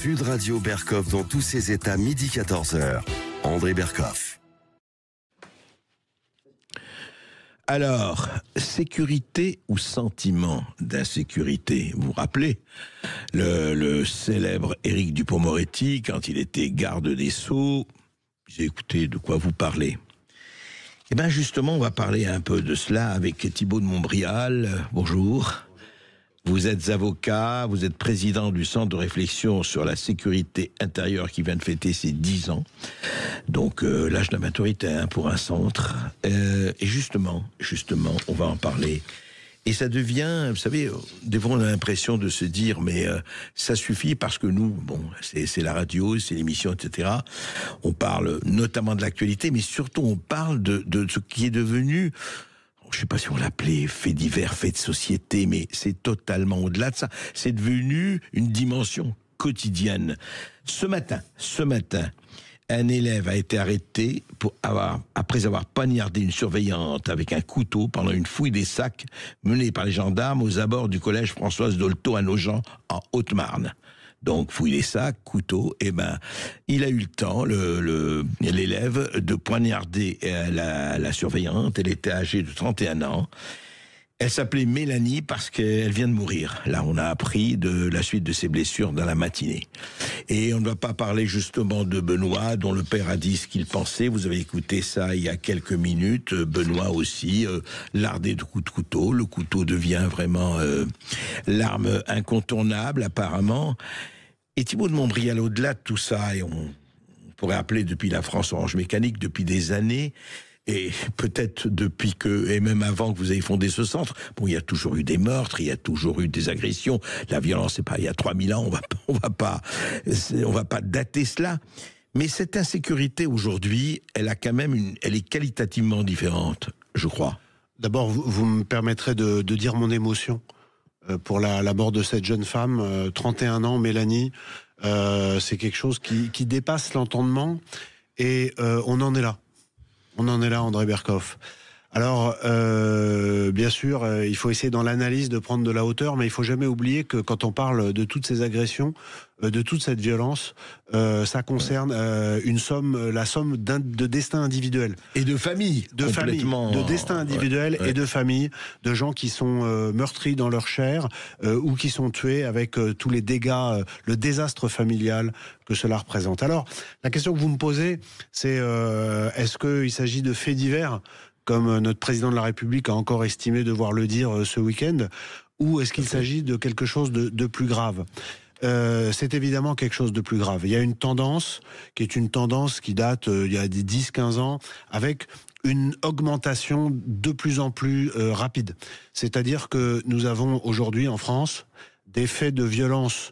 Sud Radio Berkhoff dans tous ses états, midi 14h. André Berkhoff. Alors, sécurité ou sentiment d'insécurité? Vous vous rappelez le célèbre Éric Dupond-Moretti, quand il était garde des Sceaux? J'ai écouté de quoi vous parlez. Eh bien justement, on va parler un peu de cela avec Thibaut de Montbrial. Bonjour. Vous êtes avocat, vous êtes président du Centre de réflexion sur la sécurité intérieure qui vient de fêter ses 10 ans. Donc l'âge de la maturité pour un centre. Et justement, on va en parler. Et ça devient, vous savez, des fois on a l'impression de se dire, mais ça suffit parce que nous, bon, c'est la radio, c'est l'émission, etc. On parle notamment de l'actualité, mais surtout on parle de ce qui est devenu, je ne sais pas si on l'appelait fait divers, fait de société, mais c'est totalement au-delà de ça. C'est devenu une dimension quotidienne. Ce matin, un élève a été arrêté après avoir poignardé une surveillante avec un couteau pendant une fouille des sacs menée par les gendarmes aux abords du collège Françoise Dolto à Nogent, en Haute-Marne. Donc, fouille des sacs, couteau, il a eu le temps, l'élève, de poignarder la surveillante. Elle était âgée de 31 ans. Elle s'appelait Mélanie parce qu'elle vient de mourir. Là, on a appris de la suite de ses blessures dans la matinée. Et on ne va pas parler justement de Benoît, dont le père a dit ce qu'il pensait. Vous avez écouté ça il y a quelques minutes. Benoît aussi, lardé de coups de couteau. Le couteau devient vraiment l'arme incontournable, apparemment. Et Thibaut de Montbrial, au-delà de tout ça, et on pourrait appeler depuis la France Orange Mécanique, depuis des années, et peut-être depuis et même avant que vous ayez fondé ce centre, bon, il y a toujours eu des meurtres, il y a toujours eu des agressions. La violence, c'est pas il y a 3000 ans, on va pas dater cela. Mais cette insécurité aujourd'hui, elle est qualitativement différente, je crois. D'abord, vous me permettrez de dire mon émotion pour la mort de cette jeune femme, 31 ans, Mélanie. C'est quelque chose qui dépasse l'entendement, et on en est là. On en est là, André Berkhoff. Alors, bien sûr, il faut essayer dans l'analyse de prendre de la hauteur, mais il faut jamais oublier que quand on parle de toutes ces agressions, de toute cette violence, ça concerne la somme de destins individuels. Et de familles. De destins individuels et de familles, de gens qui sont meurtris dans leur chair ou qui sont tués avec tous les dégâts, le désastre familial que cela représente. Alors, la question que vous me posez, c'est est-ce qu'il s'agit de faits divers, comme notre président de la République a encore estimé devoir le dire ce week-end, ou est-ce qu'il s'agit de quelque chose de plus grave ? C'est évidemment quelque chose de plus grave. Il y a une tendance qui date il y a 10-15 ans, avec une augmentation de plus en plus rapide. C'est-à-dire que nous avons aujourd'hui en France des faits de violence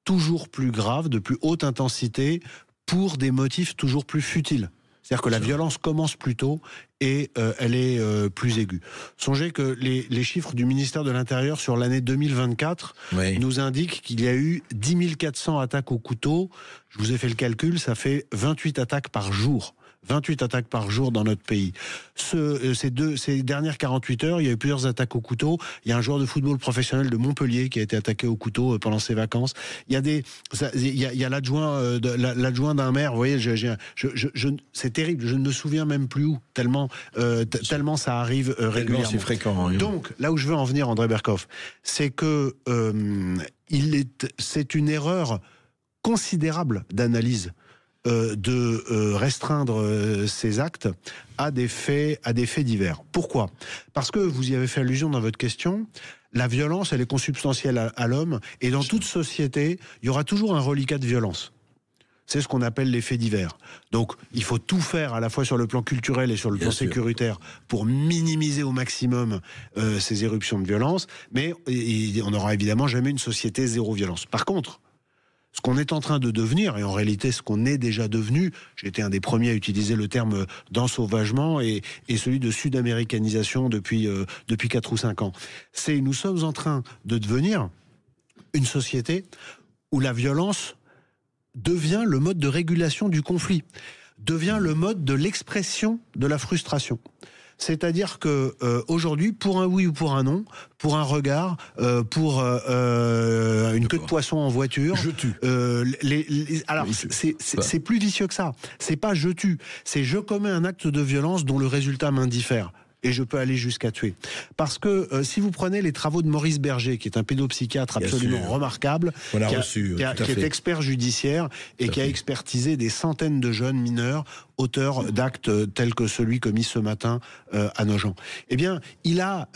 toujours plus graves, de plus haute intensité, pour des motifs toujours plus futiles. C'est-à-dire que la violence commence plus tôt et elle est plus aiguë. Songez que les chiffres du ministère de l'Intérieur sur l'année 2024 nous indiquent qu'il y a eu 10 400 attaques au couteau. Je vous ai fait le calcul, ça fait 28 attaques par jour. 28 attaques par jour dans notre pays. Ces dernières 48 heures, il y a eu plusieurs attaques au couteau. Il y a un joueur de football professionnel de Montpellier qui a été attaqué au couteau pendant ses vacances. Il y a l'adjoint d'un maire. Vous voyez, c'est terrible. Je ne me souviens même plus où. Tellement ça arrive régulièrement. C'est fréquent. Hein. Donc, là où je veux en venir, André Berkhoff, c'est que c'est une erreur considérable d'analyse de restreindre ces actes à des faits divers. Pourquoi ? Parce que vous y avez fait allusion dans votre question, la violence, elle est consubstantielle à l'homme, et dans toute société, il y aura toujours un reliquat de violence. C'est ce qu'on appelle les faits divers. Donc, il faut tout faire à la fois sur le plan culturel et sur le plan sécuritaire pour minimiser au maximum ces éruptions de violence, mais on n'aura évidemment jamais une société zéro violence. Par contre, ce qu'on est en train de devenir, et en réalité ce qu'on est déjà devenu, j'ai été un des premiers à utiliser le terme d'ensauvagement et celui de sud-américanisation depuis 4 ou 5 ans, c'est nous sommes en train de devenir une société où la violence devient le mode de régulation du conflit, devient le mode de l'expression de la frustration. C'est-à-dire que aujourd'hui, pour un oui ou pour un non, pour un regard, pour une queue de poisson en voiture, je tue. Alors, c'est plus vicieux que ça. C'est pas je tue, c'est je commets un acte de violence dont le résultat m'indiffère. Et je peux aller jusqu'à tuer. Parce que si vous prenez les travaux de Maurice Berger, qui est un pédopsychiatre absolument remarquable, qui est expert judiciaire et qui a expertisé des centaines de jeunes mineurs auteurs d'actes tels que celui commis ce matin à Nogent. Eh bien, il a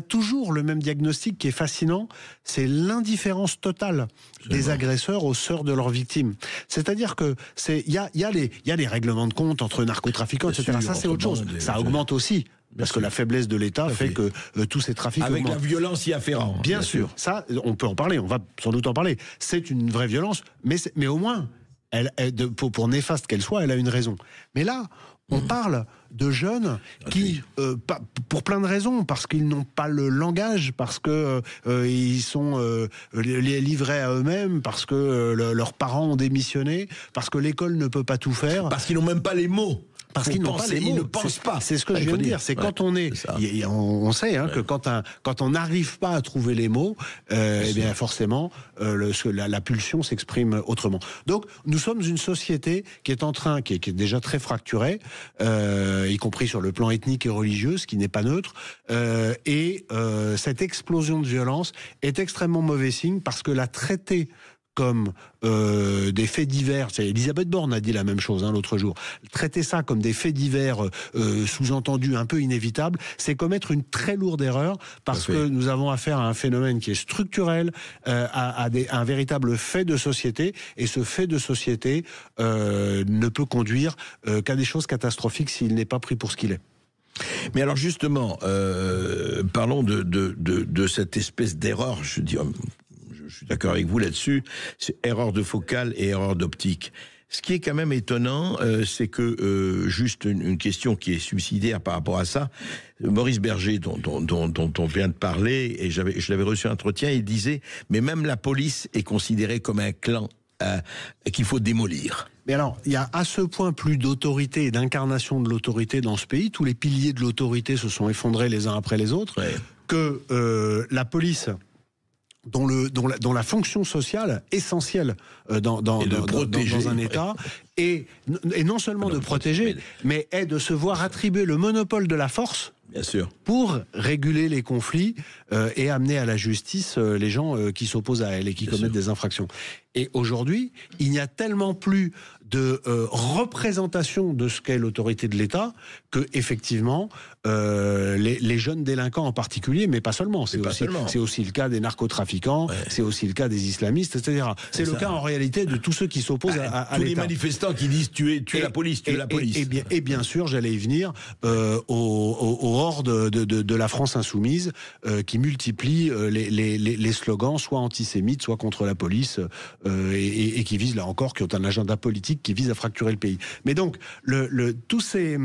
toujours le même diagnostic qui est fascinant, c'est l'indifférence totale des agresseurs aux sœurs de leurs victimes. C'est-à-dire que il y a les règlements de compte entre narcotrafiquants, etc. Ça, c'est autre chose. Ça augmente aussi. Parce que la faiblesse de l'État fait que tous ces trafics avec augmentent. La violence y afférente. Bien sûr. Ça, on peut en parler, on va sans doute en parler. C'est une vraie violence, mais au moins, pour néfaste qu'elle soit, elle a une raison. Mais là, on parle de jeunes qui, pour plein de raisons, parce qu'ils n'ont pas le langage, parce que ils sont livrés à eux-mêmes, parce que leurs parents ont démissionné, parce que l'école ne peut pas tout faire, parce qu'ils n'ont même pas les mots. Parce qu'ils n'ont pas les mots. Ils ne pensent pas. C'est ce que je viens de dire. C'est quand on est... On sait que quand on n'arrive pas à trouver les mots, eh bien forcément, la pulsion s'exprime autrement. Donc, nous sommes une société qui est en train, qui est déjà très fracturée, y compris sur le plan ethnique et religieux, ce qui n'est pas neutre. Et cette explosion de violence est extrêmement mauvais signe parce que la traiter comme des faits divers, Elisabeth Borne a dit la même chose l'autre jour, traiter ça comme des faits divers sous-entendus un peu inévitables, c'est commettre une très lourde erreur, parce que nous avons affaire à un phénomène qui est structurel, à un véritable fait de société, et ce fait de société ne peut conduire qu'à des choses catastrophiques s'il n'est pas pris pour ce qu'il est. Mais alors justement, parlons de cette espèce d'erreur, je suis d'accord avec vous là-dessus, c'est erreur de focale et erreur d'optique. Ce qui est quand même étonnant, c'est que, juste une question qui est subsidiaire par rapport à ça, Maurice Berger, dont on vient de parler, et je l'avais reçu un entretien, il disait, mais même la police est considérée comme un clan qu'il faut démolir. Mais alors, il y a à ce point plus d'autorité et d'incarnation de l'autorité dans ce pays, tous les piliers de l'autorité se sont effondrés les uns après les autres, que la police... dont la fonction sociale essentielle dans un État est non seulement de protéger, mais est de se voir attribuer le monopole de la force. Bien sûr. Pour réguler les conflits et amener à la justice les gens qui s'opposent à elle et qui commettent des infractions. Et aujourd'hui, il n'y a tellement plus de représentation de ce qu'est l'autorité de l'État que, effectivement, les jeunes délinquants en particulier, mais pas seulement. C'est aussi le cas des narcotrafiquants, c'est aussi le cas des islamistes, etc. C'est le cas en réalité de tous ceux qui s'opposent à l'État. Tous les manifestants qui disent tuer la police, tuer la police. Et bien sûr, j'allais y venir, aux hordes de la France insoumise qui multiplient les slogans, soit antisémites, soit contre la police, et qui visent, là encore, qui ont un agenda politique qui vise à fracturer le pays. Mais donc, tous ces...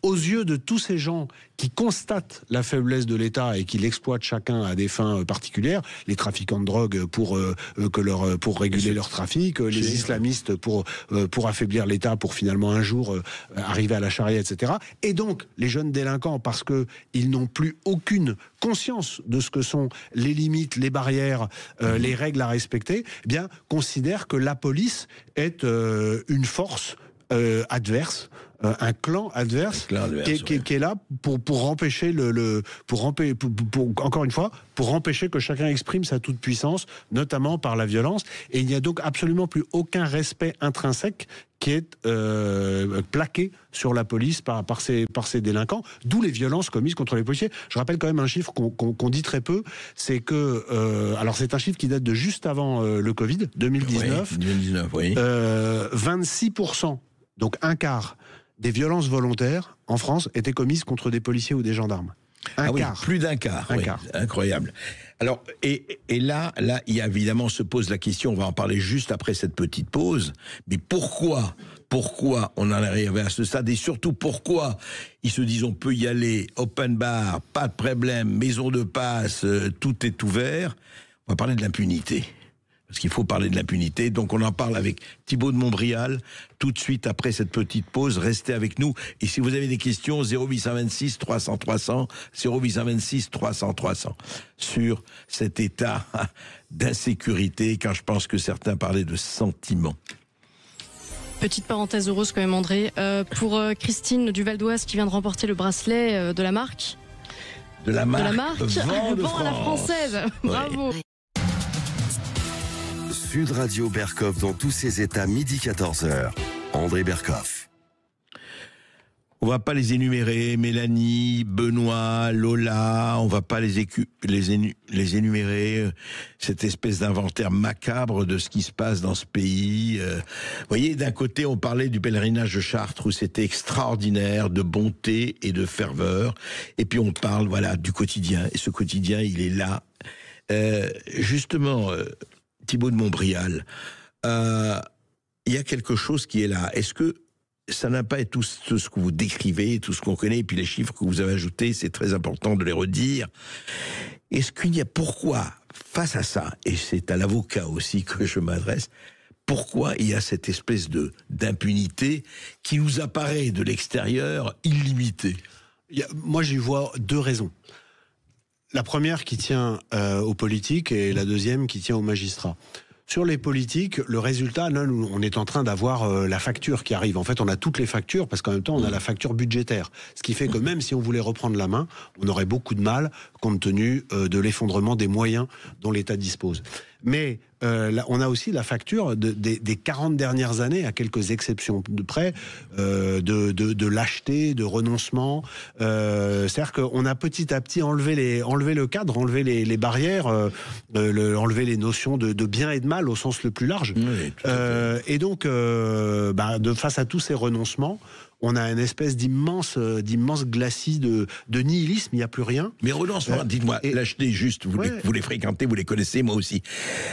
aux yeux de tous ces gens qui constatent la faiblesse de l'État et qui l'exploitent chacun à des fins particulières, les trafiquants de drogue pour réguler leur trafic, les islamistes pour affaiblir l'État, pour finalement un jour arriver à la charia, etc. Et donc les jeunes délinquants, parce que ils n'ont plus aucune conscience de ce que sont les limites, les barrières, les règles à respecter, eh bien considèrent que la police est une force adverse, un clan adverse, qui est là pour empêcher encore une fois, pour empêcher que chacun exprime sa toute puissance, notamment par la violence. Et il n'y a donc absolument plus aucun respect intrinsèque qui est plaqué sur la police par ces délinquants, d'où les violences commises contre les policiers. Je rappelle quand même un chiffre qu'on dit très peu, c'est que, alors c'est un chiffre qui date de juste avant le Covid, 2019, 26%, donc un quart des violences volontaires en France étaient commises contre des policiers ou des gendarmes. Un quart. Plus d'un quart. Quart. Incroyable. Alors, et là, il y a évidemment se pose la question, on va en parler juste après cette petite pause, mais pourquoi on en arrive à ce stade, et surtout pourquoi ils se disent on peut y aller, open bar, pas de problème, maison de passe, tout est ouvert. On va parler de l'impunité. Parce qu'il faut parler de l'impunité. Donc on en parle avec Thibaut de Montbrial, tout de suite après cette petite pause. Restez avec nous. Et si vous avez des questions, 0826 300 300, 0826 300 300, sur cet état d'insécurité, quand je pense que certains parlaient de sentiment. Petite parenthèse heureuse quand même, André. Pour Christine du Val d'Oise qui vient de remporter le bracelet de la marque. De la marque Vent à la française. Ouais. Bravo. Sud Radio Berkhoff dans tous ses états, midi 14h. André Berkhoff. On va pas les énumérer, Mélanie, Benoît, Lola, on va pas les énumérer, cette espèce d'inventaire macabre de ce qui se passe dans ce pays. Vous voyez, d'un côté, on parlait du pèlerinage de Chartres où c'était extraordinaire, de bonté et de ferveur, et puis on parle, voilà, du quotidien, et ce quotidien, il est là. Justement, Thibaut de Montbrial, il y a quelque chose qui est là. Est-ce que ça n'a pas été tout ce que vous décrivez, tout ce qu'on connaît, et puis les chiffres que vous avez ajoutés, c'est très important de les redire. Est-ce qu'il y a, pourquoi, face à ça, et c'est à l'avocat aussi que je m'adresse, pourquoi il y a cette espèce d'impunité qui nous apparaît de l'extérieur illimitée? Moi, j'y vois deux raisons. La première qui tient aux politiques et la deuxième qui tient aux magistrats. Sur les politiques, le résultat, là, on est en train d'avoir la facture qui arrive. En fait, on a toutes les factures parce qu'en même temps, on a la facture budgétaire. Ce qui fait que même si on voulait reprendre la main, on aurait beaucoup de mal compte tenu de l'effondrement des moyens dont l'État dispose. Mais là, on a aussi la facture des 40 dernières années, à quelques exceptions de près, de lâcheté, de renoncement. C'est-à-dire qu'on a petit à petit enlevé le cadre, enlevé les barrières, enlevé les notions de bien et de mal au sens le plus large. Oui, et donc, face à tous ces renoncements, on a une espèce d'immense glacis de nihilisme, il n'y a plus rien. Mais renoncement, dites-moi, lâcheté juste, vous les fréquentez, vous les connaissez, moi aussi.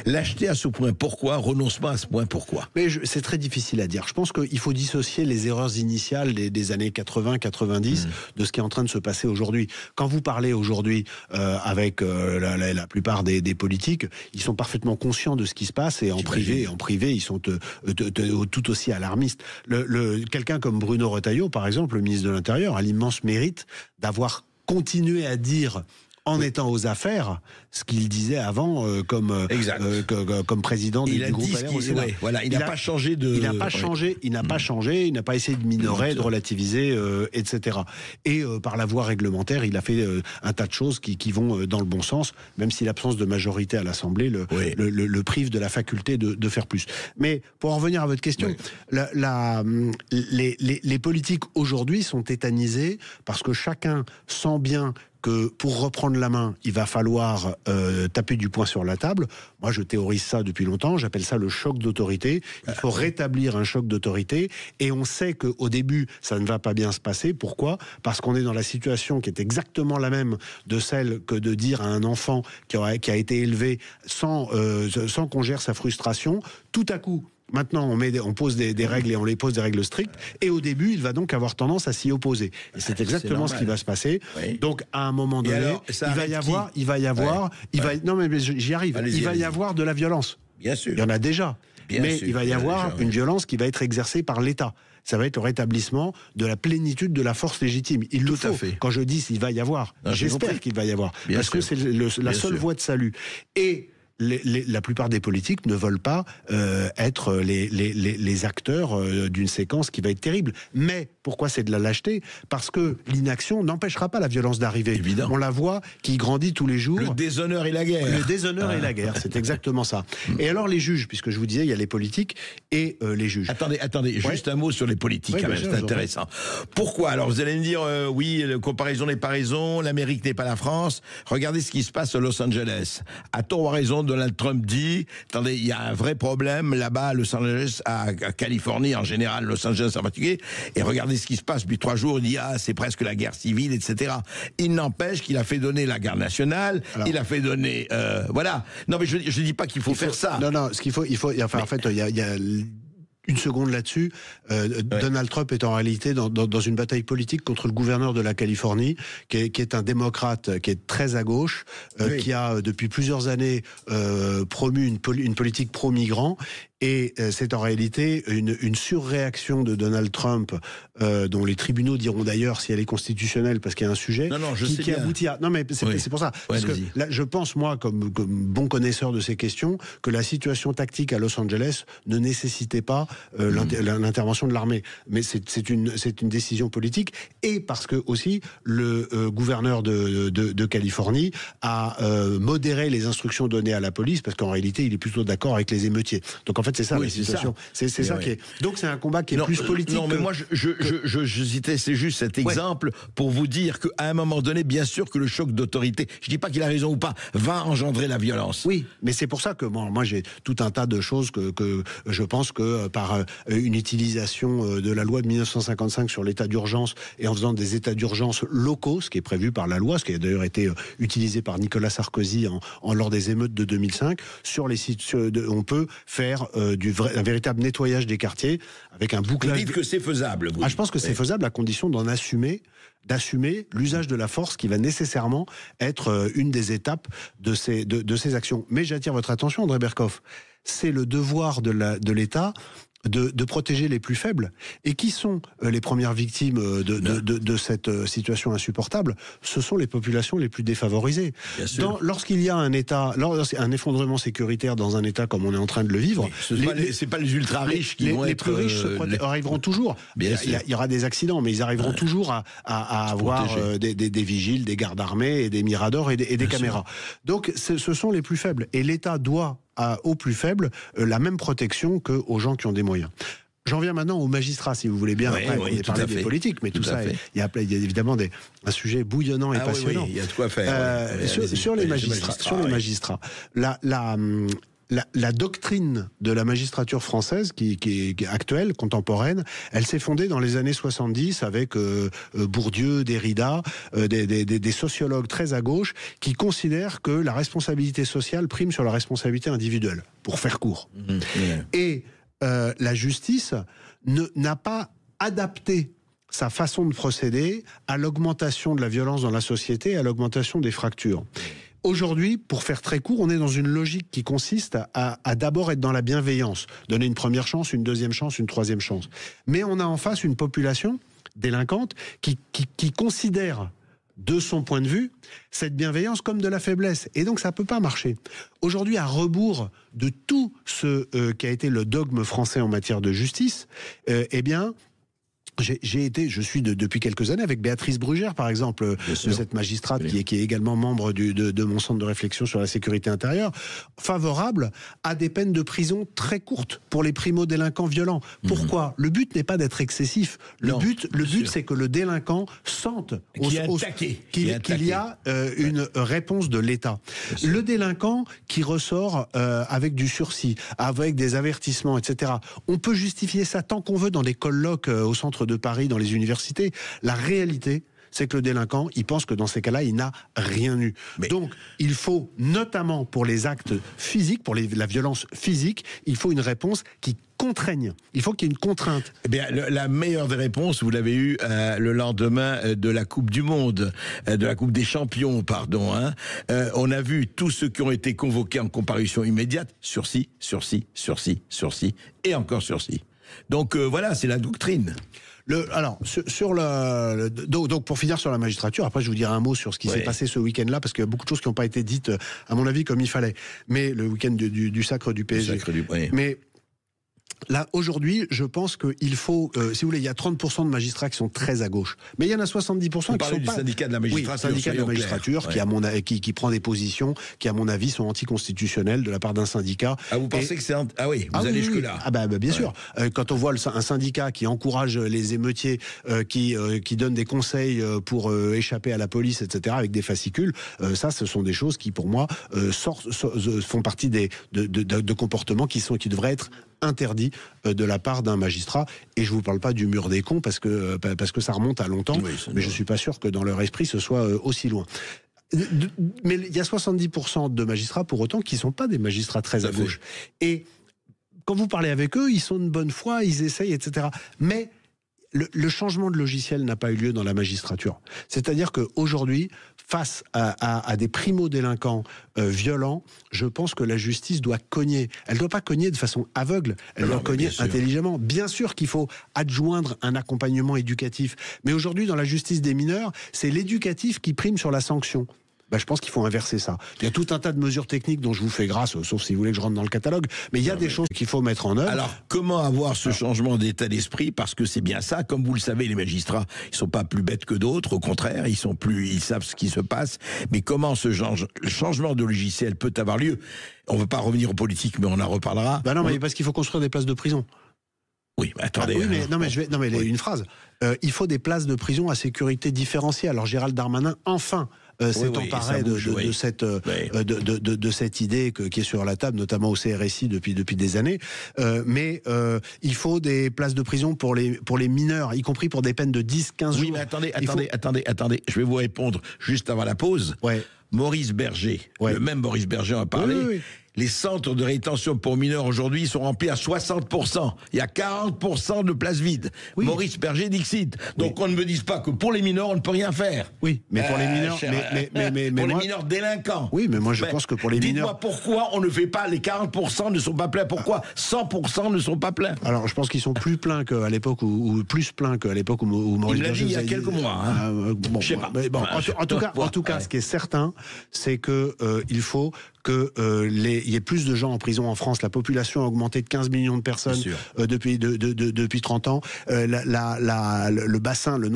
Lâcheté à ce point, pourquoi? Renoncement à ce point, pourquoi? Mais c'est très difficile à dire. Je pense qu'il faut dissocier les erreurs initiales des années 80-90 de ce qui est en train de se passer aujourd'hui. Quand vous parlez aujourd'hui avec la plupart des politiques, ils sont parfaitement conscients de ce qui se passe et en privé, ils sont tout aussi alarmistes. Quelqu'un comme Bruno Retailleau, par exemple, le ministre de l'Intérieur, a l'immense mérite d'avoir continué à dire, en étant aux affaires, ce qu'il disait avant comme président du groupe LR au Sénat. Il n'a pas changé de... Il n'a pas changé, il n'a pas essayé de minorer, de relativiser, etc. Et par la voie réglementaire, il a fait un tas de choses qui vont dans le bon sens, même si l'absence de majorité à l'Assemblée le prive de la faculté de faire plus. Mais pour en revenir à votre question, les politiques aujourd'hui sont tétanisés parce que chacun sent bien que pour reprendre la main, il va falloir taper du poing sur la table. Moi, je théorise ça depuis longtemps. J'appelle ça le choc d'autorité. Il faut rétablir un choc d'autorité. Et on sait qu'au début, ça ne va pas bien se passer. Pourquoi? Parce qu'on est dans la situation qui est exactement la même de celle que de dire à un enfant qui a été élevé sans qu'on gère sa frustration, tout à coup, maintenant, on pose des règles et on les pose des règles strictes. Et au début, il va donc avoir tendance à s'y opposer. Et c'est exactement ce qui va se passer. Oui. Donc, à un moment donné, alors, il va y avoir, non mais j'y arrive. Il va y avoir de la violence. Bien sûr. Il y en a déjà. Mais il va y avoir une violence qui va être exercée par l'État. Ça va être le rétablissement de la plénitude de la force légitime. Il le faut. Quand je dis s'il va y avoir, j'espère qu'il va y avoir. Parce que c'est la seule voie de salut. Et la plupart des politiques ne veulent pas être les acteurs d'une séquence qui va être terrible. Mais pourquoi c'est de la lâcheté? Parce que l'inaction n'empêchera pas la violence d'arriver. Évidemment. On la voit qui grandit tous les jours. Le déshonneur et la guerre. Le déshonneur et la guerre, c'est exactement ça. Et alors les juges, puisque je vous disais, il y a les politiques et les juges. Attendez, juste un mot sur les politiques, c'est intéressant. Pourquoi? Alors vous allez me dire, oui, la comparaison n'est pas raison, l'Amérique n'est pas la France. Regardez ce qui se passe à Los Angeles. À tort ou à raison, Donald Trump dit, attendez, il y a un vrai problème là-bas à Los Angeles, à Californie en général, Los Angeles en particulier, et regardez ce qui se passe depuis 3 jours, il dit, c'est presque la guerre civile, etc. Il n'empêche qu'il a fait donner la garde nationale, il a fait donner, voilà. Non mais je dis pas qu'il faut faire ça. Non, ce qu'il faut, en fait, il y a une seconde là-dessus. Donald Trump est en réalité dans une bataille politique contre le gouverneur de la Californie, qui est un démocrate, qui est très à gauche, qui a depuis plusieurs années promu une politique pro-migrants. Et c'est en réalité une surréaction de Donald Trump, dont les tribunaux diront d'ailleurs si elle est constitutionnelle, parce qu'il y a un sujet qui aboutit à... Non, mais c'est pour ça. Parce que là, je pense, moi, comme bon connaisseur de ces questions, que la situation tactique à Los Angeles ne nécessitait pas l'intervention de l'armée. Mais c'est une décision politique, et parce que aussi le gouverneur de Californie a modéré les instructions données à la police, parce qu'en réalité, il est plutôt d'accord avec les émeutiers. Donc en fait, c'est ça la situation. C'est ça qui est. Donc c'est un combat qui est plus politique. Non, mais moi, je citais, c'est juste cet exemple pour vous dire qu'à un moment donné, bien sûr que le choc d'autorité, je dis pas qu'il a raison ou pas, va engendrer la violence. Oui, mais c'est pour ça que moi j'ai tout un tas de choses que je pense que par une utilisation de la loi de 1955 sur l'état d'urgence et en faisant des états d'urgence locaux, ce qui est prévu par la loi, ce qui a d'ailleurs été utilisé par Nicolas Sarkozy lors des émeutes de 2005, sur les sites, on peut faire un véritable nettoyage des quartiers avec un bouclage. Vous dites que c'est faisable. Je pense que c'est faisable à condition d'assumer l'usage de la force qui va nécessairement être une des étapes de ces actions. Mais j'attire votre attention, André Berkoff, c'est le devoir de l'État de protéger les plus faibles. Et qui sont les premières victimes de cette situation insupportable? Ce sont les populations les plus défavorisées. Lorsqu'il y a un effondrement sécuritaire dans un État comme on est en train de le vivre, c'est pas les ultra riches qui vont être... Les plus riches arriveront toujours. Il y aura des accidents, mais ils arriveront toujours à avoir des vigiles, des gardes armés, et des miradors et des caméras. Donc ce sont les plus faibles. Et l'État doit aux plus faibles la même protection qu'aux gens qui ont des moyens. J'en viens maintenant aux magistrats, si vous voulez bien. Après, on est parlé des politiques, mais tout ça, il y a évidemment un sujet bouillonnant et passionnant. Oui, il y a de quoi faire. Sur les magistrats, la doctrine de la magistrature française, qui est actuelle, contemporaine, elle s'est fondée dans les années 70 avec Bourdieu, Derrida, des sociologues très à gauche qui considèrent que la responsabilité sociale prime sur la responsabilité individuelle, pour faire court. Et la justice n'a pas adapté sa façon de procéder à l'augmentation de la violence dans la société et à l'augmentation des fractures. Aujourd'hui, pour faire très court, on est dans une logique qui consiste à d'abord être dans la bienveillance, donner une première chance, une deuxième chance, une troisième chance. Mais on a en face une population délinquante qui considère, de son point de vue, cette bienveillance comme de la faiblesse. Et donc ça ne peut pas marcher. Aujourd'hui, à rebours de tout ce qui a été le dogme français en matière de justice, eh bien... Je suis depuis quelques années avec Béatrice Brugère, par exemple, cette magistrate qui est également membre de mon centre de réflexion sur la sécurité intérieure, favorable à des peines de prison très courtes pour les primo-délinquants violents. Pourquoi ? Le but n'est pas d'être excessif. Le but, c'est que le délinquant sente qu'il y a une réponse de l'État. Le délinquant qui ressort avec du sursis, avec des avertissements, etc. On peut justifier ça tant qu'on veut dans des colloques au centre de Paris, dans les universités. La réalité, c'est que le délinquant, il pense que dans ces cas-là, il n'a rien eu. Donc, il faut, notamment pour les actes physiques, pour la violence physique, il faut une réponse qui contraigne. Il faut qu'il y ait une contrainte. Eh bien, la meilleure des réponses, vous l'avez eue le lendemain de la Coupe du Monde, de la Coupe des Champions, pardon. On a vu tous ceux qui ont été convoqués en comparution immédiate, sursis, sursis, sursis, sursis, et encore sursis. Donc voilà, c'est la doctrine. Donc pour finir sur la magistrature, après je vous dirai un mot sur ce qui s'est passé ce week-end-là, parce qu'il y a beaucoup de choses qui n'ont pas été dites, à mon avis, comme il fallait. Mais le week-end du sacre du PSG. Mais là, aujourd'hui, je pense qu'il faut, si vous voulez, il y a 30% de magistrats qui sont très à gauche. Mais il y en a 70% qui sont pas... du syndicat de la magistrature. Oui, syndicat de la magistrature, qui prend des positions qui, à mon avis, sont anticonstitutionnelles de la part d'un syndicat. Ah, vous pensez que c'est... Ah oui, vous allez jusque-là. Ah bien sûr. Quand on voit un syndicat qui encourage les émeutiers, qui donne des conseils pour échapper à la police, etc., avec des fascicules, ça, ce sont des choses qui, pour moi, font partie de comportements qui devraient être interdit de la part d'un magistrat. Et je vous parle pas du mur des cons parce que ça remonte à longtemps, mais je suis pas sûr que dans leur esprit ce soit aussi loin. Mais il y a 70% de magistrats pour autant qui sont pas des magistrats très à gauche. Et quand vous parlez avec eux, ils sont de bonne foi, ils essayent, etc. Mais le changement de logiciel n'a pas eu lieu dans la magistrature. C'est-à-dire qu'aujourd'hui, face à des primo-délinquants violents, je pense que la justice doit cogner. Elle ne doit pas cogner de façon aveugle, elle doit cogner intelligemment. Bien sûr qu'il faut adjoindre un accompagnement éducatif, mais aujourd'hui, dans la justice des mineurs, c'est l'éducatif qui prime sur la sanction. Je pense qu'il faut inverser ça. Il y a tout un tas de mesures techniques dont je vous fais grâce, sauf si vous voulez que je rentre dans le catalogue, mais il y a des choses qu'il faut mettre en œuvre. Alors, comment avoir ce changement d'état d'esprit? Parce que c'est bien ça, comme vous le savez, les magistrats, ils sont pas plus bêtes que d'autres, au contraire, ils savent ce qui se passe, mais comment le changement de logiciel peut avoir lieu? On ne veut pas revenir aux politiques, mais on en reparlera. Non, mais parce qu'il faut construire des places de prison. Oui, mais attendez. Une phrase. Il faut des places de prison à sécurité différenciée. Alors Gérald Darmanin, enfin, s'est emparé de cette idée qui est sur la table, notamment au CRSI depuis des années. Mais il faut des places de prison pour les mineurs, y compris pour des peines de 10-15 jours. Oui, mais attendez. Je vais vous répondre juste avant la pause. Ouais. Maurice Berger, le même Maurice Berger en a parlé. Oui. Les centres de rétention pour mineurs aujourd'hui sont remplis à 60%. Il y a 40% de places vides. Oui. Maurice Berger dixit. Donc on ne me dise pas que pour les mineurs on ne peut rien faire. Oui, mais pour les mineurs, les mineurs délinquants. Oui, mais moi je pense que pour les mineurs. Dites-moi pourquoi on ne fait pas, les 40% ne sont pas pleins. Pourquoi 100% ne sont pas pleins? Alors je pense qu'ils sont plus pleins qu'à l'époque ou plus pleins qu'à l'époque où Maurice Berger. Il l'a dit il y a quelques mois. Je sais pas. En tout cas, ce qui est certain, c'est que il faut il y ait plus de gens en prison en France. La population a augmenté de 15 millions de personnes depuis 30 ans. Le bassin, le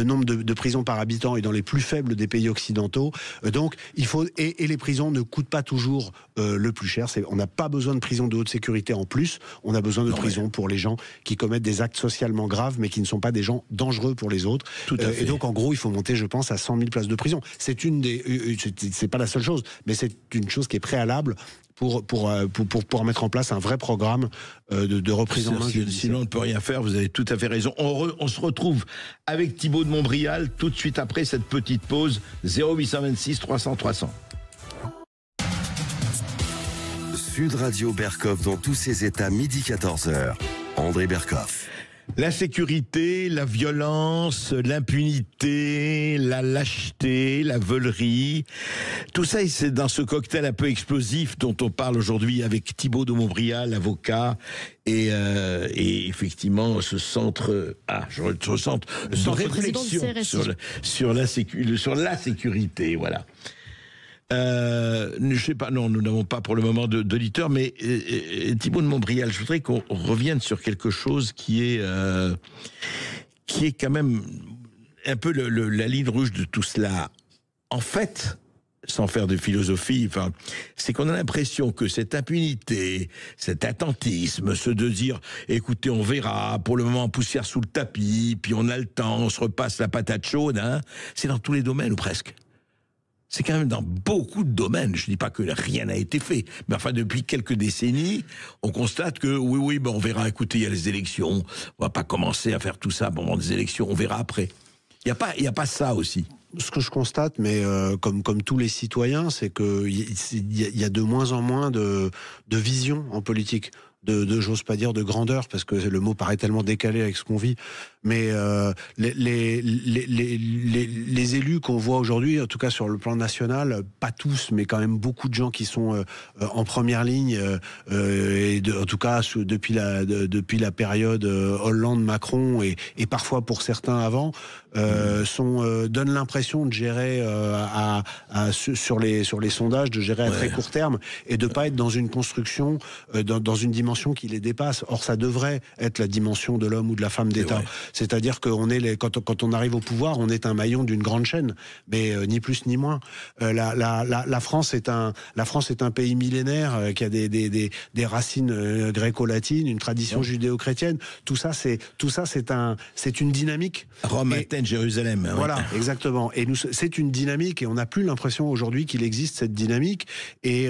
nombre de prisons par habitant est dans les plus faibles des pays occidentaux. Donc, il faut et les prisons ne coûtent pas toujours le plus cher. On n'a pas besoin de prisons de haute sécurité en plus. On a besoin de prisons pour les gens qui commettent des actes socialement graves, mais qui ne sont pas des gens dangereux pour les autres. Tout à fait. Et donc, en gros, il faut monter, je pense, à 100 000 places de prison. C'est pas la seule chose, mais c'est une chose qui est préalable pour mettre en place un vrai programme de reprise en main judiciaire. Sinon, on ne peut rien faire, vous avez tout à fait raison. On se retrouve avec Thibaut de Montbrial tout de suite après cette petite pause. 0826 300 300. Sud Radio Berkhoff dans tous ses états, midi 14h. André Berkhoff. La sécurité, la violence, l'impunité, la lâcheté, la veulerie, tout ça, c'est dans ce cocktail un peu explosif dont on parle aujourd'hui avec Thibaut de Montbrial, avocat, et effectivement ce centre de réflexion sur la sécurité, voilà. Je sais pas, non, nous n'avons pas pour le moment d'auditeurs, mais Thibaut de Montbrial, je voudrais qu'on revienne sur quelque chose qui est quand même un peu la ligne rouge de tout cela. En fait, sans faire de philosophie, c'est qu'on a l'impression que cette impunité, cet attentisme, ce de dire, écoutez, on verra, pour le moment, poussière sous le tapis, puis on a le temps, on se repasse la patate chaude, c'est dans tous les domaines ou presque. C'est quand même dans beaucoup de domaines. Je ne dis pas que rien n'a été fait. Mais enfin, depuis quelques décennies, on constate que oui, on verra, écoutez, il y a les élections. On va pas commencer à faire tout ça pendant des élections. On verra après. Il y a pas ça aussi. Ce que je constate, mais comme tous les citoyens, c'est qu'il y a de moins en moins de vision en politique. J'ose pas dire de grandeur, parce que le mot paraît tellement décalé avec ce qu'on vit, mais les élus qu'on voit aujourd'hui, en tout cas sur le plan national, pas tous, mais quand même beaucoup de gens qui sont en première ligne, en tout cas depuis la période Hollande-Macron et parfois pour certains avant, donnent l'impression de gérer sur les sondages, de gérer à très court terme et de pas être dans une construction, dans une dimension qui les dépasse. Or, ça devrait être la dimension de l'homme ou de la femme d'État. C'est-à-dire qu'on est quand on arrive au pouvoir, on est un maillon d'une grande chaîne, mais ni plus ni moins. La France est un pays millénaire qui a des racines gréco-latines, une tradition judéo-chrétienne. Tout ça, c'est une dynamique. Rome, Athènes, Jérusalem. Voilà, exactement. Et c'est une dynamique, et on n'a plus l'impression aujourd'hui qu'il existe cette dynamique. Et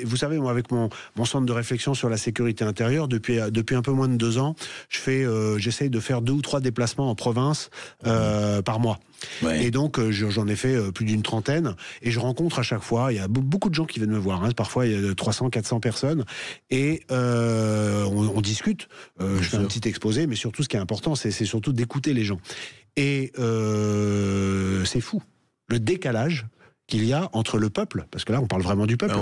vous savez, moi, avec mon centre de réflexion sur la sécurité sécurité intérieure, depuis un peu moins de 2 ans, j'essaye de faire 2 ou 3 déplacements en province par mois. Ouais. Et donc j'en ai fait plus d'une 30aine et je rencontre à chaque fois, il y a beaucoup de gens qui viennent me voir, hein, parfois il y a 300, 400 personnes et on discute, je fais un petit exposé, mais surtout ce qui est important c'est surtout d'écouter les gens. Et c'est fou, le décalage qu'il y a entre le peuple, parce que là on parle vraiment du peuple,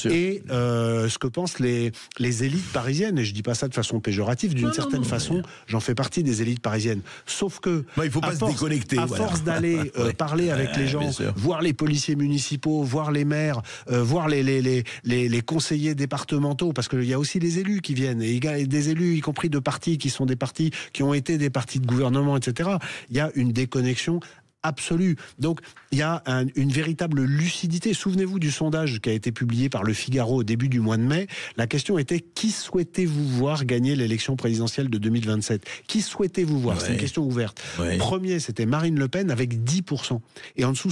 et ce que pensent les élites parisiennes, et je dis pas ça de façon péjorative, d'une certaine façon, j'en fais partie des élites parisiennes, sauf que il faut pas se déconnecter, à force d'aller parler avec les gens, voir les policiers municipaux, voir les maires, voir les conseillers départementaux, parce qu'il y a aussi les élus qui viennent, et des élus y compris de partis qui sont des partis qui ont été des partis de gouvernement, etc. Il y a une déconnexion absolue. Donc, il y a une véritable lucidité. Souvenez-vous du sondage qui a été publié par Le Figaro au début du mois de mai. La question était: qui souhaitez-vous voir gagner l'élection présidentielle de 2027 ? Qui souhaitez-vous voir ? C'est une question ouverte. Premier, c'était Marine Le Pen avec 10%. Et en dessous,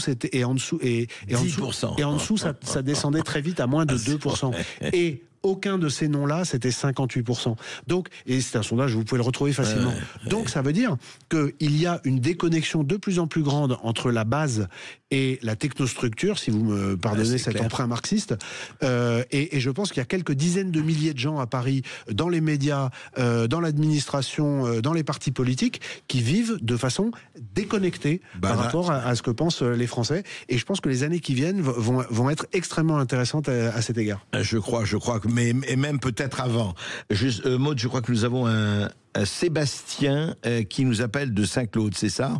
ça descendait très vite à moins de 2%. Et aucun de ces noms-là, c'était 58%. Donc, et c'est un sondage, vous pouvez le retrouver facilement. Donc, ça veut dire qu'il y a une déconnexion de plus en plus grande entre la base et la technostructure, si vous me pardonnez cet emprunt marxiste. Et je pense qu'il y a quelques dizaines de milliers de gens à Paris, dans les médias, dans l'administration, dans les partis politiques, qui vivent de façon déconnectée par rapport à ce que pensent les Français. Et je pense que les années qui viennent vont être extrêmement intéressantes à cet égard. Je crois que, et même peut-être avant. Juste, Maud, je crois que nous avons un Sébastien qui nous appelle de Saint-Claude, c'est ça ?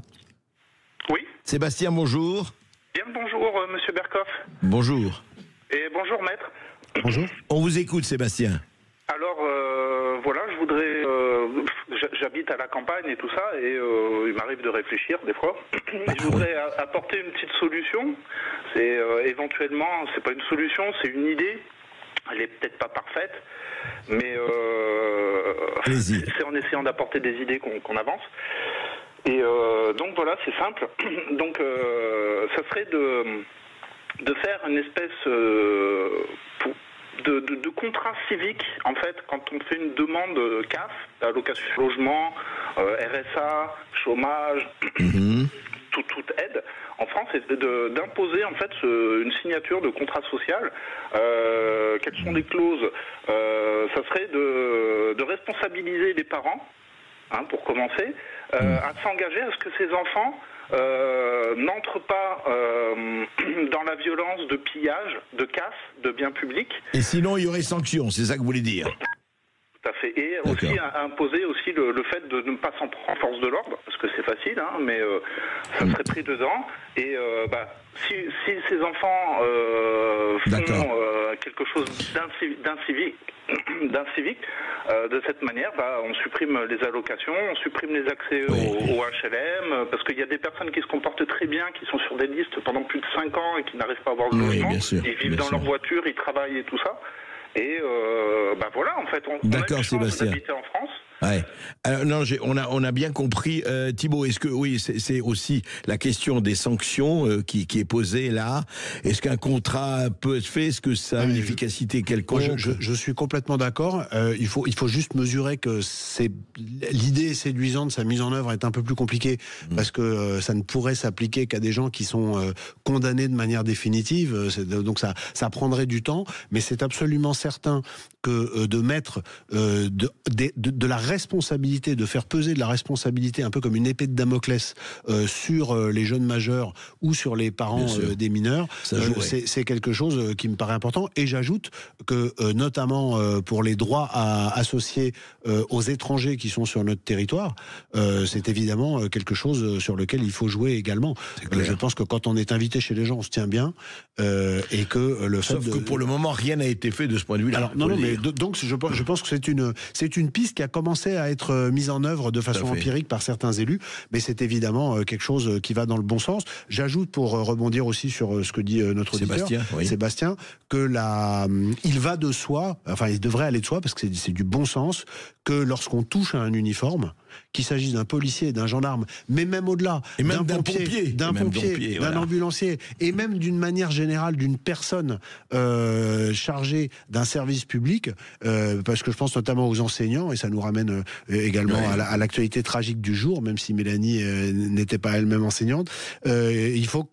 Oui. Sébastien, bonjour. Bien, bonjour, monsieur Berkoff. Bonjour. Et bonjour, maître. Bonjour. On vous écoute, Sébastien. Alors, voilà, je voudrais... j'habite à la campagne et tout ça, et il m'arrive de réfléchir des fois. Je voudrais apporter une petite solution. C'est éventuellement, c'est pas une solution, c'est une idée. Elle est peut-être pas parfaite, mais c'est en essayant d'apporter des idées qu'on avance. Et donc voilà, c'est simple. Donc ça serait de faire une espèce de contrat civique, en fait, quand on fait une demande CAF, allocation logement, RSA, chômage, toute aide, en France, c'est d'imposer en fait une signature de contrat social. Quelles sont les clauses ? Ça serait de responsabiliser les parents, hein, pour commencer, à s'engager à ce que ces enfants n'entrent pas dans la violence de pillage, de casse, de biens publics. Et sinon, il y aurait sanction, c'est ça que vous voulez dire ? Tout à fait. Et aussi imposer aussi le fait de ne pas s'en prendre en force de l'ordre, parce que c'est facile, hein, mais ça serait pris dedans. Et si ces enfants font quelque chose d'incivique, de cette manière, on supprime les allocations, on supprime les accès au HLM, parce qu'il y a des personnes qui se comportent très bien, qui sont sur des listes pendant plus de 5 ans et qui n'arrivent pas à avoir de logement. Ils vivent dans leur voiture, ils travaillent et tout ça. Et voilà, en fait, on a une chance d'habiter en France. Ouais. Alors, non, on a bien compris. Thibault, est-ce que c'est aussi la question des sanctions qui est posée là. Est-ce qu'un contrat peut être fait ? Est-ce que ça a une efficacité quelconque ? Je suis complètement d'accord. Il faut juste mesurer que l'idée séduisante, sa mise en œuvre est un peu plus compliquée parce que ça ne pourrait s'appliquer qu'à des gens qui sont condamnés de manière définitive. Donc ça prendrait du temps, mais c'est absolument certain que de mettre de la responsabilité, de faire peser de la responsabilité un peu comme une épée de Damoclès sur les jeunes majeurs ou sur les parents des mineurs, c'est quelque chose qui me paraît important. Et j'ajoute que notamment pour les droits associés aux étrangers qui sont sur notre territoire, c'est évidemment quelque chose sur lequel il faut jouer également. Je pense que quand on est invité chez les gens, on se tient bien et que le fait Sauf que pour le moment, rien n'a été fait de ce point de vue-là. Alors, non, mais donc je pense que c'est une piste qui a commencé à être mise en œuvre de façon empirique par certains élus, mais c'est évidemment quelque chose qui va dans le bon sens. J'ajoute, pour rebondir aussi sur ce que dit notre auditeur, Sébastien, que il va de soi, enfin il devrait aller de soi, parce que c'est du bon sens, que lorsqu'on touche à un uniforme, qu'il s'agisse d'un policier, d'un gendarme, mais même au-delà, d'un pompier, d'un ambulancier, et même d'une manière générale d'une personne chargée d'un service public, parce que je pense notamment aux enseignants, et ça nous ramène également à l'actualité tragique du jour, même si Mélanie n'était pas elle-même enseignante. Il faut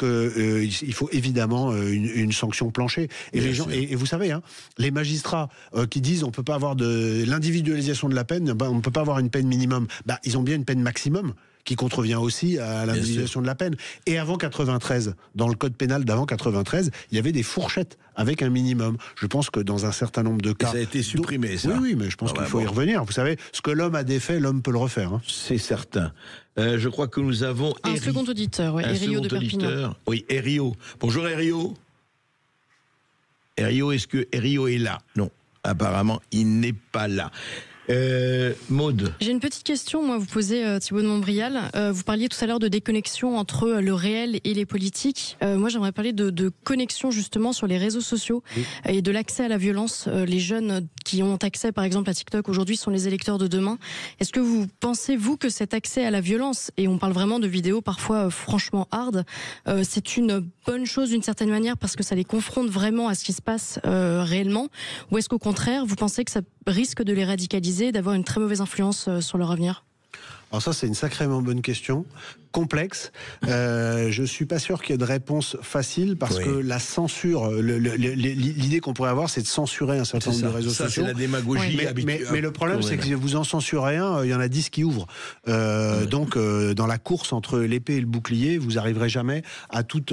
évidemment une sanction plancher. Et les gens, et vous savez, hein, les magistrats qui disent on peut pas avoir de l'individualisation de la peine, on ne peut pas avoir une peine minimum. Ils ont bien une peine maximum qui contrevient aussi à l'individualisation de la peine. Et avant 93, dans le code pénal d'avant 93, il y avait des fourchettes avec un minimum. Je pense que dans un certain nombre de cas... Et ça a été supprimé, ça. Oui, mais je pense qu'il faut y revenir. Vous savez, ce que l'homme a défait, l'homme peut le refaire. Hein. C'est certain. Je crois que nous avons... Un second auditeur, Erio de Perpignan. Oui, Erio. Bonjour Erio. Erio, est-ce que Erio est là? Non, apparemment, il n'est pas là. Maud. J'ai une petite question, moi, vous posez, Thibault de Montbrial. Vous parliez tout à l'heure de déconnexion entre le réel et les politiques. Moi, j'aimerais parler de connexion, justement, sur les réseaux sociaux et de l'accès à la violence. Les jeunes qui ont accès, par exemple, à TikTok aujourd'hui sont les électeurs de demain. Est-ce que vous pensez, vous, que cet accès à la violence, et on parle vraiment de vidéos parfois franchement hard, c'est une bonne chose d'une certaine manière parce que ça les confronte vraiment à ce qui se passe réellement? Ou est-ce qu'au contraire, vous pensez que ça risque de les radicaliser, d'avoir une très mauvaise influence sur leur avenir? Alors ça, c'est une sacrément bonne question, complexe. Je suis pas sûr qu'il y ait de réponse facile parce que la censure, l'idée qu'on pourrait avoir, c'est de censurer un certain nombre de réseaux sociaux. C'est la démagogie habituelle. Mais le problème, c'est que si vous en censurez un, il y en a 10 qui ouvrent. Donc, dans la course entre l'épée et le bouclier, vous arriverez jamais à tout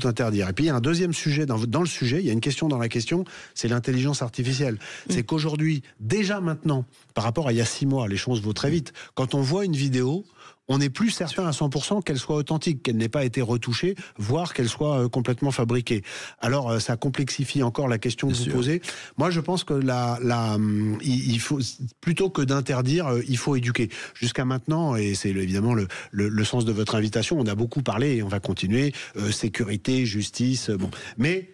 interdire. Et puis, il y a un deuxième sujet dans le sujet. Il y a une question dans la question, c'est l'intelligence artificielle. C'est qu'aujourd'hui, déjà maintenant, par rapport à il y a 6 mois, les choses vont très vite. Quand on voit une vidéo, on n'est plus certain à 100% qu'elle soit authentique, qu'elle n'ait pas été retouchée, voire qu'elle soit complètement fabriquée. Alors, ça complexifie encore la question que vous posez. Moi, je pense que il faut, plutôt que d'interdire, il faut éduquer. Jusqu'à maintenant, et c'est évidemment le sens de votre invitation, on a beaucoup parlé et on va continuer, sécurité, justice, mais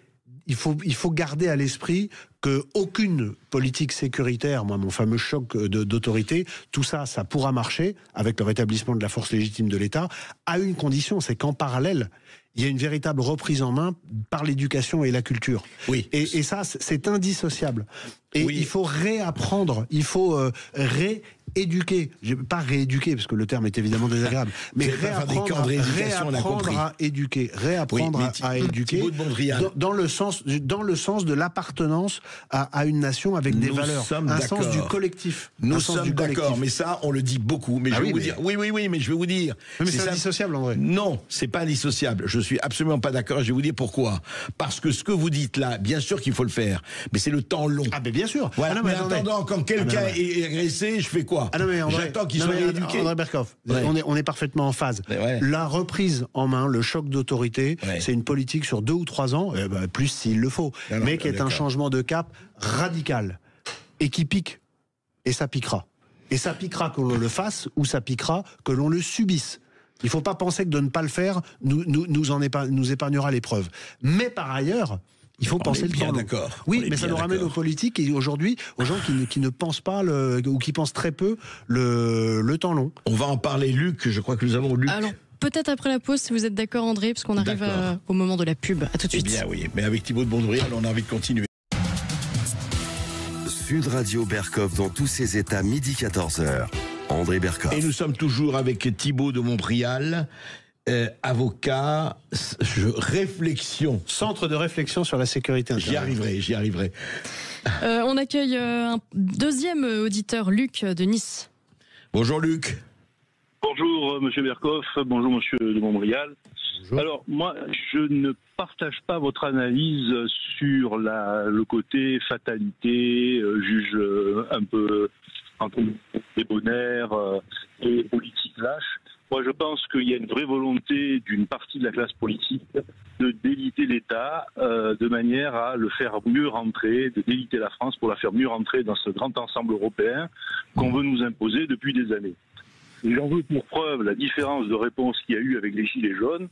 il faut garder à l'esprit qu'aucune politique sécuritaire, moi mon fameux choc d'autorité, tout ça pourra marcher avec le rétablissement de la force légitime de l'État, à une condition, c'est qu'en parallèle, il y a une véritable reprise en main par l'éducation et la culture. Oui. Et ça, c'est indissociable. Et il faut réapprendre, il faut rééduquer. Pas rééduquer, parce que le terme est évidemment désagréable, mais réapprendre à éduquer. Réapprendre à éduquer dans le sens de l'appartenance à une nation avec des valeurs. Un sens du collectif. Nous sommes d'accord, mais ça, on le dit beaucoup. Mais je vais vous dire. Oui, mais je vais vous dire. Mais c'est indissociable, André. Non, c'est pas indissociable. Je suis absolument pas d'accord. Je vais vous dire pourquoi. Parce que ce que vous dites là, bien sûr qu'il faut le faire, mais c'est le temps long. Ah, mais bien sûr. Voilà. Mais en attendant, quand quelqu'un est agressé, je fais quoi? J'attends qu'il soit éduqué. André Berkoff, on est parfaitement en phase. La reprise en main, le choc d'autorité, c'est une politique sur 2 ou 3 ans, plus s'il le faut, mais qui est un changement de cap radical et qui pique. Et ça piquera. Et ça piquera que l'on le fasse ou ça piquera que l'on le subisse. Il ne faut pas penser que de ne pas le faire nous épargnera l'épreuve. Mais par ailleurs, il faut penser le temps long. Oui, mais ça nous ramène aux politiques et aujourd'hui aux gens qui ne pensent pas ou qui pensent très peu le temps long. On va en parler, Luc. Je crois que nous avons Luc. Alors, peut-être après la pause, si vous êtes d'accord, André, parce qu'on arrive au moment de la pub. À tout de suite. Eh bien oui, mais avec Thibault de Montbrial, on a envie de continuer. Sud Radio Berkoff dans tous ses états, midi 14h. André Berkoff. Et nous sommes toujours avec Thibault de Montbrial, avocat, réflexion. Centre de réflexion sur la sécurité intérieure. J'y arriverai. On accueille un deuxième auditeur, Luc de Nice. Bonjour Luc. Bonjour Monsieur Berkoff, bonjour Monsieur de Montbrial. Bonjour. Alors moi, je ne partage pas votre analyse sur le côté fatalité, juge un peu entre débonnaire et politique lâche. Moi, je pense qu'il y a une vraie volonté d'une partie de la classe politique de déliter l'État de manière à le faire mieux rentrer, de déliter la France pour la faire mieux rentrer dans ce grand ensemble européen qu'on veut nous imposer depuis des années. Et j'en veux pour preuve la différence de réponse qu'il y a eu avec les Gilets jaunes,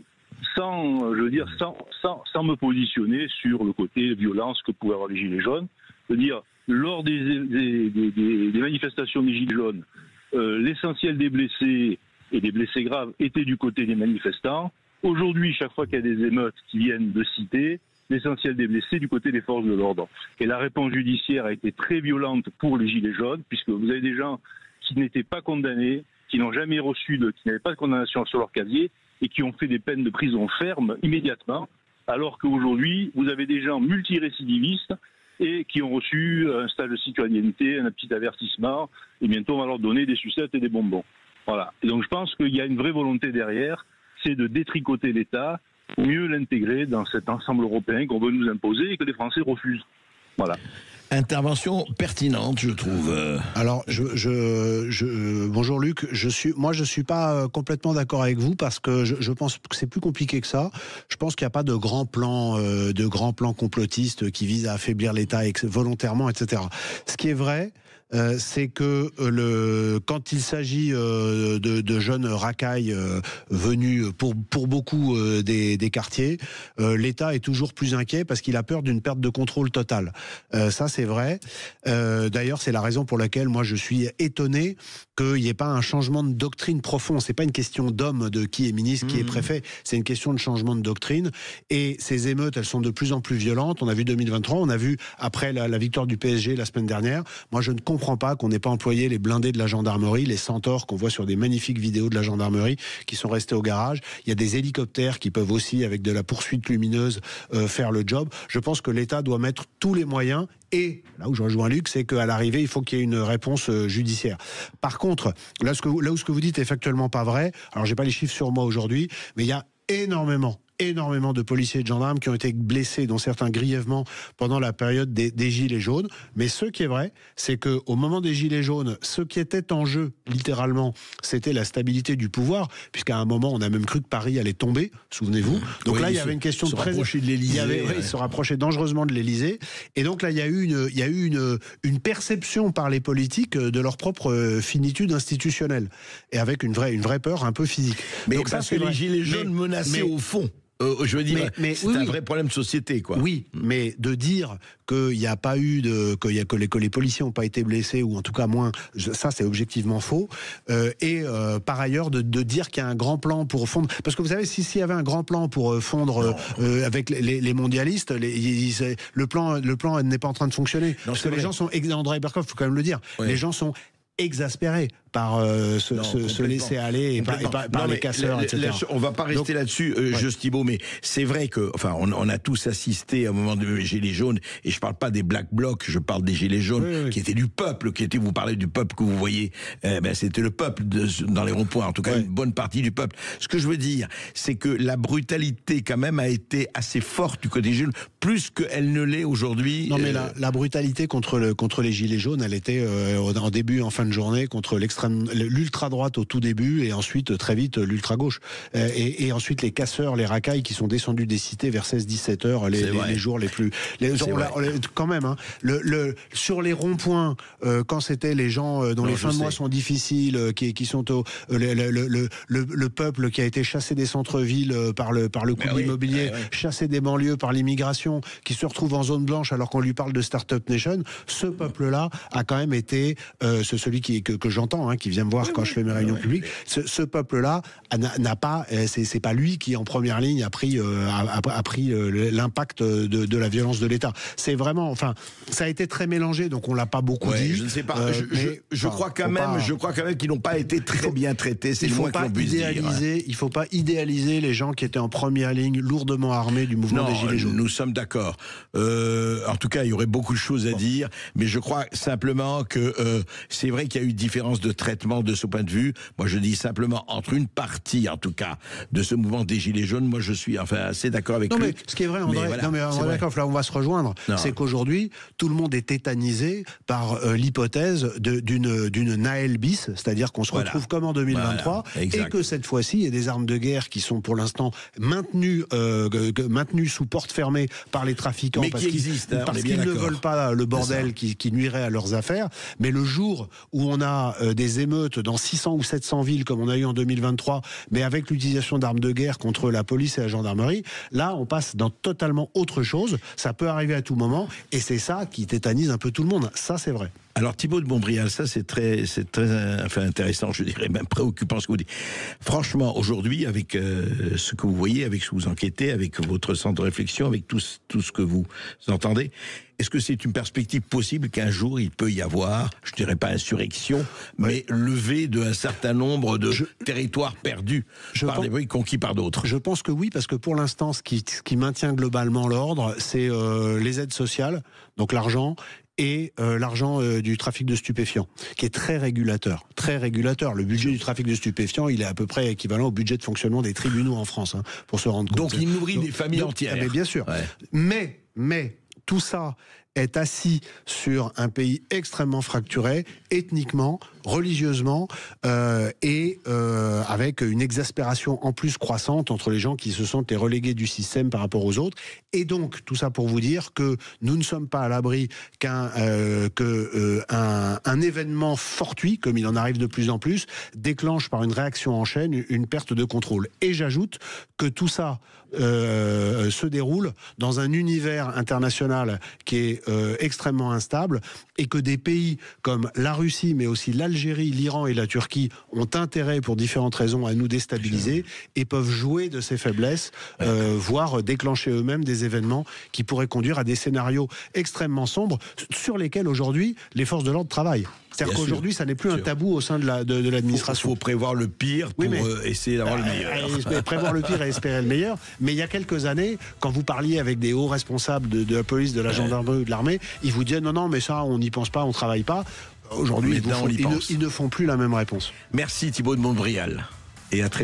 sans me positionner sur le côté violence que pouvaient avoir les Gilets jaunes. Je veux dire, lors des manifestations des Gilets jaunes, l'essentiel des blessés et des blessés graves étaient du côté des manifestants. Aujourd'hui, chaque fois qu'il y a des émeutes qui viennent de citer, l'essentiel des blessés du côté des forces de l'ordre. Et la réponse judiciaire a été très violente pour les Gilets jaunes, puisque vous avez des gens qui n'étaient pas condamnés, qui n'ont jamais reçu qui n'avaient pas de condamnation sur leur casier, et qui ont fait des peines de prison ferme immédiatement, alors qu'aujourd'hui, vous avez des gens multirécidivistes et qui ont reçu un stage de citoyenneté, un petit avertissement, et bientôt on va leur donner des sucettes et des bonbons. Voilà. Et donc je pense qu'il y a une vraie volonté derrière, c'est de détricoter l'État, mieux l'intégrer dans cet ensemble européen qu'on veut nous imposer et que les Français refusent. Voilà. Intervention pertinente, je trouve. Alors, bonjour Luc. Je suis pas complètement d'accord avec vous parce que je pense que c'est plus compliqué que ça. Je pense qu'il n'y a pas de grand plan complotiste qui vise à affaiblir l'État volontairement, etc. Ce qui est vrai, c'est que quand il s'agit de jeunes racailles venus pour beaucoup des quartiers, l'État est toujours plus inquiet parce qu'il a peur d'une perte de contrôle totale. Ça, c'est vrai. D'ailleurs, c'est la raison pour laquelle moi je suis étonné qu'il n'y ait pas un changement de doctrine profond. C'est pas une question d'homme, de qui est ministre, qui est préfet. C'est une question de changement de doctrine. Et ces émeutes, elles sont de plus en plus violentes. On a vu 2023, on a vu après la victoire du PSG la semaine dernière. Moi, je ne comprends pas qu'on n'ait pas employé les blindés de la gendarmerie, les centaures qu'on voit sur des magnifiques vidéos de la gendarmerie qui sont restés au garage. Il y a des hélicoptères qui peuvent aussi, avec de la poursuite lumineuse, faire le job. Je pense que l'État doit mettre tous les moyens. Et là où je rejoins Luc, c'est qu'à l'arrivée, il faut qu'il y ait une réponse judiciaire. Par contre, là où ce que vous dites est factuellement pas vrai, alors j'ai pas les chiffres sur moi aujourd'hui, mais il y a énormément de policiers et de gendarmes qui ont été blessés, dont certains grièvement, pendant la période des Gilets jaunes. Mais ce qui est vrai, c'est qu'au moment des Gilets jaunes, ce qui était en jeu, littéralement, c'était la stabilité du pouvoir, puisqu'à un moment, on a même cru que Paris allait tomber, souvenez-vous. Donc là, il y avait une question de rapprocher de l'Élysée. Il se rapprochait dangereusement de l'Élysée. Et donc là, il y a eu une perception par les politiques de leur propre finitude institutionnelle. Et avec une vraie peur un peu physique. Mais donc parce que les Gilets jaunes menaçaient au fond. Je veux dire, c'est un vrai problème de société, quoi. Oui, mais de dire qu'il n'y a pas eu que les policiers n'ont pas été blessés, ou en tout cas moins, ça c'est objectivement faux. Par ailleurs, de dire qu'il y a un grand plan pour fondre, parce que vous savez, s'il y avait un grand plan pour fondre avec les mondialistes, le plan n'est pas en train de fonctionner. Non, parce que les gens sont, André Berkoff, il faut quand même le dire, les gens sont exaspérés par se laisser aller et par les casseurs, etc. On va pas rester là-dessus, Juste Thibault, mais c'est vrai que, enfin, on a tous assisté à un moment de Gilets jaunes, et je parle pas des Black Blocs, je parle des Gilets jaunes, qui étaient du peuple, vous parlez du peuple que vous voyez, c'était le peuple dans les ronds-points, en tout cas une bonne partie du peuple. Ce que je veux dire, c'est que la brutalité quand même a été assez forte du côté des jeunes, plus qu'elle ne l'est aujourd'hui. Non mais la brutalité contre les Gilets jaunes, elle était en début, en fin de journée, contre l'ultra-droite au tout début, et ensuite très vite l'ultra-gauche. Et ensuite les casseurs, les racailles qui sont descendus des cités vers 16-17 heures, les jours les plus... quand même, hein, sur les ronds-points, quand c'était les gens dont les fins de mois sont difficiles, qui sont le peuple qui a été chassé des centres-villes par le coût de l'immobilier, chassé des banlieues par l'immigration, qui se retrouve en zone blanche alors qu'on lui parle de Startup Nation, ce peuple-là a quand même été celui que j'entends, hein, qui vient me voir quand je fais mes réunions publiques. Ce peuple-là n'a pas, c'est pas lui qui en première ligne a pris l'impact de la violence de l'État. C'est vraiment, enfin, ça a été très mélangé, donc on l'a pas beaucoup dit. Je ne sais pas. Je crois quand même qu'ils n'ont pas été très bien traités. C'est le moins qu'on puisse dire. Il faut pas idéaliser les gens qui étaient en première ligne, lourdement armés du mouvement des Gilets jaunes. Nous sommes d'accord. En tout cas, il y aurait beaucoup de choses à dire, mais je crois simplement que c'est vrai qu'il y a eu différence de traitement de ce point de vue. Moi, je dis simplement, entre une partie, en tout cas, de ce mouvement des Gilets jaunes, moi, je suis assez d'accord avec lui. Mais ce qui est vrai, André, d'accord, là, on va se rejoindre. C'est qu'aujourd'hui, tout le monde est tétanisé par l'hypothèse d'une Naël bis, c'est-à-dire qu'on se retrouve comme en 2023, et que cette fois-ci, il y a des armes de guerre qui sont pour l'instant maintenues sous porte fermée par les trafiquants, mais parce qu'ils ne veulent pas le bordel qui nuirait à leurs affaires. Mais le jour où on a des émeutes dans 600 ou 700 villes comme on a eu en 2023, mais avec l'utilisation d'armes de guerre contre la police et la gendarmerie, là on passe dans totalement autre chose. Ça peut arriver à tout moment et c'est ça qui tétanise un peu tout le monde. Ça c'est vrai. Alors Thibault de Montbrial, ça c'est très intéressant, je dirais même préoccupant ce que vous dites. Franchement, aujourd'hui, avec ce que vous voyez, avec ce que vous enquêtez, avec votre centre de réflexion, avec tout ce que vous entendez, est-ce que c'est une perspective possible qu'un jour il peut y avoir, je dirais pas insurrection, mais levée d'un certain nombre de territoires perdus par des pays conquis par d'autres? Je pense que oui, parce que pour l'instant, ce qui maintient globalement l'ordre, c'est les aides sociales, donc l'argent, et l'argent du trafic de stupéfiants, qui est très régulateur. Très régulateur. Le budget du trafic de stupéfiants, il est à peu près équivalent au budget de fonctionnement des tribunaux en France, hein, pour se rendre compte. Donc il nourrit des familles entières. Mais bien sûr. Ouais. Mais tout ça est assis sur un pays extrêmement fracturé, ethniquement, religieusement, et avec une exaspération en plus croissante entre les gens qui se sentent les relégués du système par rapport aux autres. Et donc, tout ça pour vous dire que nous ne sommes pas à l'abri qu'un événement fortuit, comme il en arrive de plus en plus, déclenche par une réaction en chaîne une perte de contrôle. Et j'ajoute que tout ça se déroule dans un univers international qui est extrêmement instable et que des pays comme la Russie, mais aussi l'Algérie, l'Iran et la Turquie ont intérêt pour différentes raisons à nous déstabiliser et peuvent jouer de ces faiblesses, voire déclencher eux-mêmes des événements qui pourraient conduire à des scénarios extrêmement sombres sur lesquels aujourd'hui les forces de l'ordre travaillent. C'est-à-dire qu'aujourd'hui, ça n'est plus un tabou au sein de l'administration. Il faut prévoir le pire pour essayer d'avoir le meilleur. Prévoir le pire et espérer le meilleur. Mais il y a quelques années, quand vous parliez avec des hauts responsables de la police, de la gendarmerie ou de l'armée, ils vous disaient non, mais ça, on n'y pense pas, on ne travaille pas. Aujourd'hui, ils ne font plus la même réponse. Merci Thibault de Montbrial. Et à très bientôt.